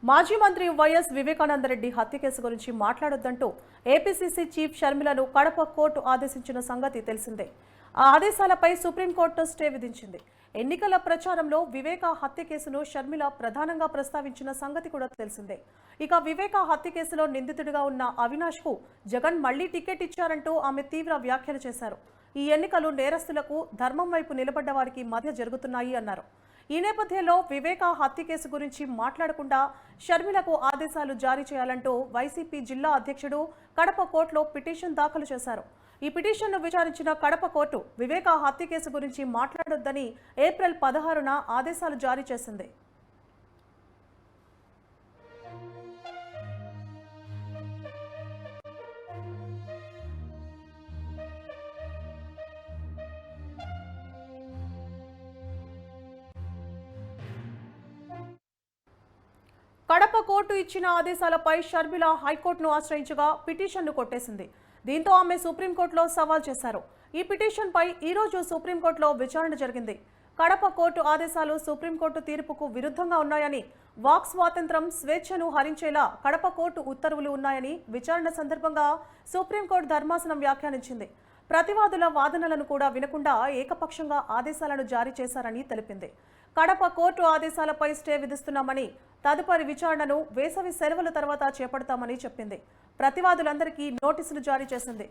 మాజీ మంత్రి వైఎస్ వివేకానందరెడ్డి హత్య కేసు గురించి మాట్లాడొద్దంటూ ఏపీసీసీ చీఫ్ షర్మిలను కడప కోర్టు ఆదేశించిన సంగతి తెలిసిందే. ఆ ఆదేశాలపై సుప్రీంకోర్టు స్టే విధించింది. ఎన్నికల ప్రచారంలో వివేక హత్య కేసును షర్మిల ప్రధానంగా ప్రస్తావించిన సంగతి కూడా తెలిసిందే. ఇక వివేక హత్య కేసులో నిందితుడిగా ఉన్న అవినాష్ కు జగన్ మళ్లీ టికెట్ ఇచ్చారంటూ ఆమె తీవ్ర వ్యాఖ్యలు చేశారు. ఈ ఎన్నికలు నేరస్తులకు ధర్మం వైపు నిలబడ్డ వారికి మధ్య జరుగుతున్నాయి అన్నారు. ఈ నేపథ్యంలో వివేక హత్య కేసు గురించి మాట్లాడకుండా షర్మిలకు ఆదేశాలు జారీ చేయాలంటూ వైసీపీ జిల్లా అధ్యక్షుడు కడప కోర్టులో పిటిషన్ దాఖలు చేశారు. ఈ పిటిషన్ను విచారించిన కడప కోర్టు వివేక హత్య కేసు గురించి మాట్లాడొద్దని ఏప్రిల్ 16న ఆదేశాలు జారీ చేసింది. కడప కోర్టు ఇచ్చిన ఆదేశాలపై షర్మిల హైకోర్టును ఆశ్రయించగా పిటిషన్ను కొట్టేసింది. దీంతో ఆమె సుప్రీంకోర్టులో సవాల్ చేశారు. ఈ పిటిషన్పై ఈరోజు సుప్రీంకోర్టులో విచారణ జరిగింది. కడప కోర్టు ఆదేశాలు సుప్రీంకోర్టు తీర్పుకు విరుద్ధంగా ఉన్నాయని, వాక్ స్వాతంత్రం, స్వేచ్ఛను హరించేలా కడప కోర్టు ఉత్తర్వులు ఉన్నాయని విచారణ సందర్భంగా సుప్రీంకోర్టు ధర్మాసనం వ్యాఖ్యానించింది. ప్రతివాదుల వాదనలను కూడా వినకుండా ఏకపక్షంగా ఆదేశాలను జారీ చేశారని తెలిపింది. కడప కోర్టు ఆదేశాలపై స్టే విధిస్తున్నామని, తదుపరి విచారణను వేసవి సెలవుల తర్వాత చేపడతామని చెప్పింది. ప్రతివాదులందరికీ నోటీసులు జారీ చేసింది.